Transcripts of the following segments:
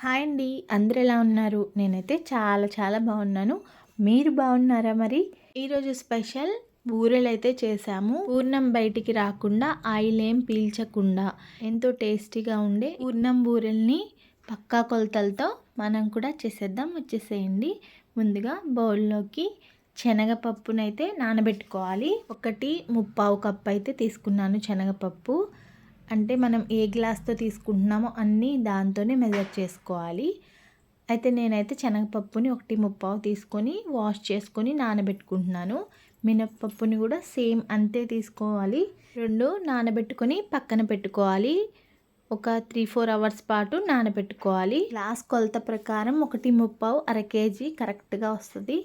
Hi అండి. అందరూ ఎలా ఉన్నారు? నేనైతే చాలా చాలా బాగున్నాను. మీరు బాగున్నారా మరి? ఈరోజు స్పెషల్ బూరెలైతే చేసాము. పూర్ణం బయటికి రాకుండా, ఆయిల్ ఏం పీల్చకుండా ఎంతో టేస్టీగా ఉండే పూర్ణం బూరెల్ని పక్కా కొలతలతో మనం కూడా చేసేద్దాం. వచ్చేసేయండి. ముందుగా బౌల్లోకి శనగపప్పునైతే నానబెట్టుకోవాలి. 1 కప్పు అయితే తీసుకున్నాను శనగపప్పు. అంటే మనం ఏ గ్లాస్తో తీసుకుంటున్నామో అన్నీ దాంతోనే మెజర్ చేసుకోవాలి. అయితే నేనైతే శనగపప్పుని 1 తీసుకొని వాష్ చేసుకొని నానబెట్టుకుంటున్నాను. మినప్పప్పుని కూడా సేమ్ అంతే తీసుకోవాలి. 2 నానబెట్టుకొని పక్కన పెట్టుకోవాలి. ఒక 3-4 అవర్స్ పాటు నానబెట్టుకోవాలి. గ్లాస్ కొలత ప్రకారం 1 అర కేజీ కరెక్ట్గా వస్తుంది.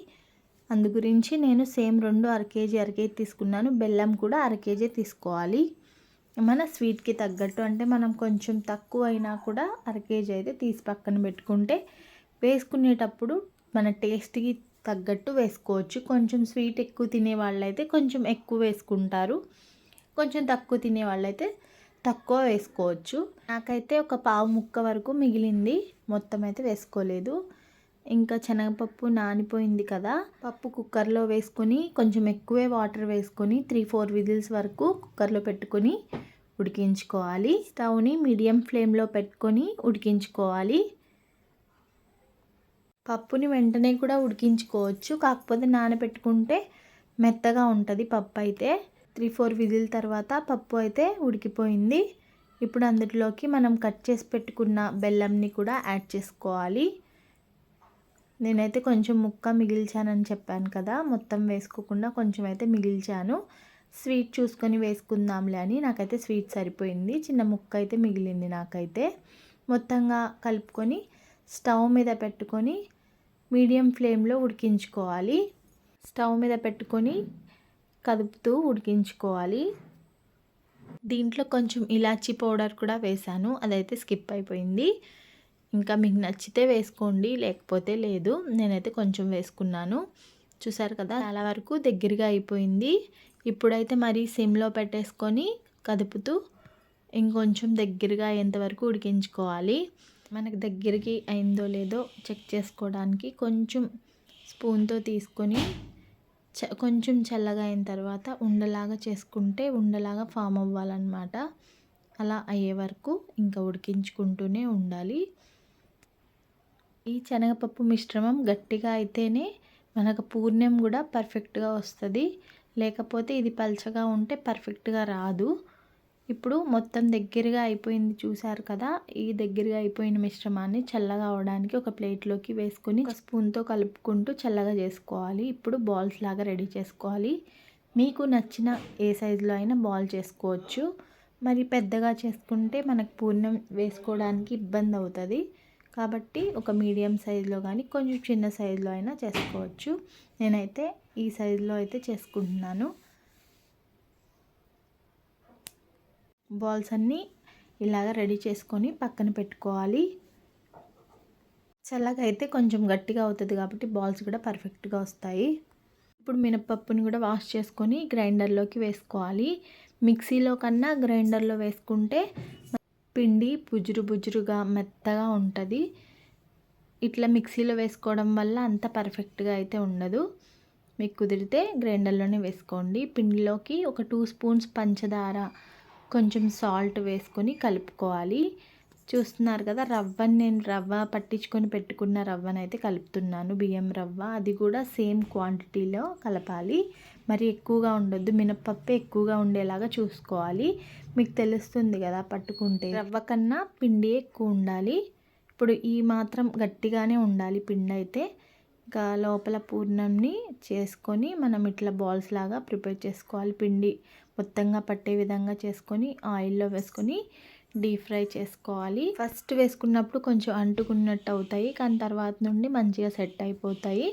అందు గురించి నేను సేమ్ 2 అర కేజీ తీసుకున్నాను. బెల్లం కూడా అర కేజీ తీసుకోవాలి. మన స్వీట్కి తగ్గట్టు, అంటే మనం కొంచెం తక్కువ అయినా కూడా అర కేజీ అయితే తీసి పక్కన పెట్టుకుంటే వేసుకునేటప్పుడు మన టేస్ట్కి తగ్గట్టు వేసుకోవచ్చు. కొంచెం స్వీట్ ఎక్కువ తినే వాళ్ళైతే కొంచెం ఎక్కువ వేసుకుంటారు, కొంచెం తక్కువ తినే వాళ్ళైతే తక్కువ వేసుకోవచ్చు. నాకైతే ఒక పావు ముక్క వరకు మిగిలింది, మొత్తం అయితే వేసుకోలేదు. ఇంకా శనగపప్పు నానిపోయింది కదా, పప్పు కుక్కర్లో వేసుకొని కొంచెం ఎక్కువే వాటర్ వేసుకొని 3-4 విజిల్స్ వరకు కుక్కర్లో పెట్టుకొని ఉడికించుకోవాలి. స్టవ్ని మీడియం ఫ్లేమ్లో పెట్టుకొని ఉడికించుకోవాలి. పప్పుని వెంటనే కూడా ఉడికించుకోవచ్చు, కాకపోతే నానబెట్టుకుంటే మెత్తగా ఉంటుంది పప్పు అయితే. 3-4 విజిల్ తర్వాత పప్పు అయితే ఉడికిపోయింది. ఇప్పుడు అందులోకి మనం కట్ చేసి పెట్టుకున్న బెల్లంని కూడా యాడ్ చేసుకోవాలి. నేనైతే కొంచెం ముక్క మిగిల్చానని చెప్పాను కదా, మొత్తం వేసుకోకుండా కొంచెం అయితే మిగిల్చాను. స్వీట్ చూసుకొని వేసుకుందాంలే అని నాకైతే స్వీట్ సరిపోయింది. చిన్న ముక్క అయితే మిగిలింది నాకైతే. మొత్తంగా కలుపుకొని స్టవ్ మీద పెట్టుకొని మీడియం ఫ్లేమ్లో ఉడికించుకోవాలి. స్టవ్ మీద పెట్టుకొని కదుపుతూ ఉడికించుకోవాలి. దీంట్లో కొంచెం ఇలాచీ పౌడర్ కూడా వేసాను, అదైతే స్కిప్ అయిపోయింది. ఇంకా మీకు నచ్చితే వేసుకోండి, లేకపోతే లేదు. నేనైతే కొంచెం వేసుకున్నాను. చూసారు కదా, చాలా వరకు దగ్గరగా అయిపోయింది. ఇప్పుడైతే మరి సిమ్లో పెట్టేసుకొని కదుపుతూ ఇంకొంచెం దగ్గరగా అయ్యేంతవరకు ఉడికించుకోవాలి. మనకు దగ్గరికి అయిందో లేదో చెక్ చేసుకోవడానికి కొంచెం స్పూన్తో తీసుకొని కొంచెం చల్లగా అయిన తర్వాత ఉండలాగా చేసుకుంటే ఉండలాగా ఫామ్ అవ్వాలన్నమాట. అలా అయ్యే వరకు ఇంకా ఉడికించుకుంటూనే ఉండాలి. ఈ శనగపప్పు మిశ్రమం గట్టిగా అయితేనే మనకు పూర్ణం కూడా పర్ఫెక్ట్గా వస్తుంది, లేకపోతే ఇది పల్చగా ఉంటే పర్ఫెక్ట్గా రాదు. ఇప్పుడు మొత్తం దగ్గరగా అయిపోయింది, చూసారు కదా. ఈ దగ్గరగా అయిపోయిన మిశ్రమాన్ని చల్లగా అవడానికి ఒక ప్లేట్లోకి వేసుకొని ఒక స్పూన్తో కలుపుకుంటూ చల్లగా చేసుకోవాలి. ఇప్పుడు బాల్స్ లాగా రెడీ చేసుకోవాలి. మీకు నచ్చిన ఏ సైజులో అయినా బాల్ చేసుకోవచ్చు. మరి పెద్దగా చేసుకుంటే మనకు పూర్ణం వేసుకోవడానికి ఇబ్బంది అవుతుంది. కాబట్టి ఒక మీడియం సైజులో కానీ కొంచెం చిన్న సైజులో అయినా చేసుకోవచ్చు. నేనైతే ఈ సైజులో అయితే చేసుకుంటున్నాను. బాల్స్ అన్నీ ఇలాగ రెడీ చేసుకొని పక్కన పెట్టుకోవాలి. చల్లగా అయితే కొంచెం గట్టిగా అవుతుంది కాబట్టి బాల్స్ కూడా పర్ఫెక్ట్గా వస్తాయి. ఇప్పుడు మినపప్పుని కూడా వాష్ చేసుకొని గ్రైండర్లోకి వేసుకోవాలి. మిక్సీలో కన్నా గ్రైండర్లో వేసుకుంటే పిండి బుజురుగా మెత్తగా ఉంటుంది. ఇట్లా మిక్సీలో వేసుకోవడం వల్ల అంత పర్ఫెక్ట్గా అయితే ఉండదు. మీకు కుదిరితే గ్రైండర్లోనే వేసుకోండి. పిండిలోకి ఒక 2 స్పూన్స్ పంచదార, కొంచెం సాల్ట్ వేసుకొని కలుపుకోవాలి. చూస్తున్నారు కదా, నేను రవ్వ పట్టించుకొని పెట్టుకున్న రవ్వనైతే కలుపుతున్నాను, బియ్యం రవ్వ. అది కూడా సేమ్ క్వాంటిటీలో కలపాలి. మరి ఎక్కువగా ఉండొద్దు, మినపప్పు ఎక్కువగా ఉండేలాగా చూసుకోవాలి. మీకు తెలుస్తుంది కదా పట్టుకుంటే, రవ్వ కన్నా పిండి ఎక్కువ ఉండాలి. ఇప్పుడు ఈ మాత్రం గట్టిగానే ఉండాలి పిండి అయితే. ఇంకా లోపల పూర్ణంని చేసుకొని మనం ఇట్లా బాల్స్ లాగా ప్రిపేర్ చేసుకోవాలి. పిండి మొత్తంగా పట్టే విధంగా చేసుకొని ఆయిల్లో వేసుకొని డీప్ ఫ్రై చేసుకోవాలి. ఫస్ట్ వేసుకున్నప్పుడు కొంచెం అంటుకున్నట్టు అవుతాయి, కానీ తర్వాత నుండి మంచిగా సెట్ అయిపోతాయి.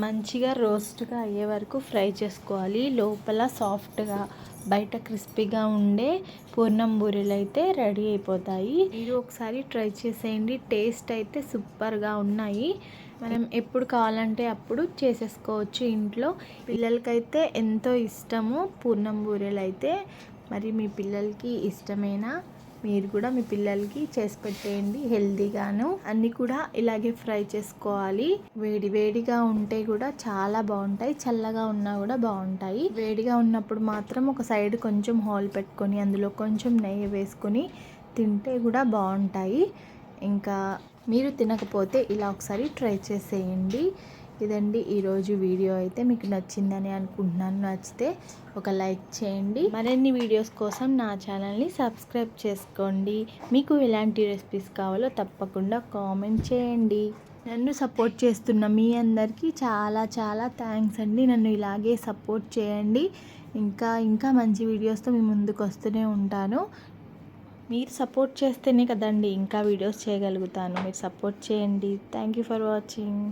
మంచిగా రోస్ట్గా అయ్యే వరకు ఫ్రై చేసుకోవాలి. లోపల సాఫ్ట్గా బయట క్రిస్పీగా ఉండే పూర్ణం బూరెలు అయితే రెడీ అయిపోతాయి. మీరు ఒకసారి ట్రై చేసేయండి, టేస్ట్ అయితే సూపర్గా ఉన్నాయి. మనం ఎప్పుడు కావాలంటే అప్పుడు చేసేసుకోవచ్చు ఇంట్లో. పిల్లలకైతే ఎంతో ఇష్టము పూర్ణం బూరెలు అయితే. మరి మీ పిల్లలకి ఇష్టమేనా? మీరు కూడా మీ పిల్లలకి చేసి పెట్టేయండి, హెల్తీగాను. అన్నీ కూడా ఇలాగే ఫ్రై చేసుకోవాలి. వేడి వేడిగా ఉంటే కూడా చాలా బాగుంటాయి, చల్లగా ఉన్నా కూడా బాగుంటాయి. వేడిగా ఉన్నప్పుడు మాత్రం ఒక సైడ్ కొంచెం హోల్ పెట్టుకొని అందులో కొంచెం నెయ్యి వేసుకొని తింటే కూడా బాగుంటాయి. ఇంకా మీరు తినకపోతే ఇలా ఒకసారి ట్రై చేసేయండి. ఇదండి ఈరోజు వీడియో అయితే మీకు నచ్చిందని అనుకుంటున్నాను. నచ్చితే ఒక లైక్ చేయండి. మరిన్ని వీడియోస్ కోసం నా ఛానల్ని సబ్స్క్రైబ్ చేసుకోండి. మీకు ఎలాంటి రెసిపీస్ కావాలో తప్పకుండా కామెంట్ చేయండి. నన్ను సపోర్ట్ చేస్తున్న మీ అందరికీ చాలా చాలా థ్యాంక్స్ అండి. నన్ను ఇలాగే సపోర్ట్ చేయండి. ఇంకా మంచి వీడియోస్తో మీ ముందుకు వస్తూనే ఉంటాను. మీరు సపోర్ట్ చేస్తేనే కదండి ఇంకా వీడియోస్ చేయగలుగుతాను. మీరు సపోర్ట్ చేయండి. Thank you for watching.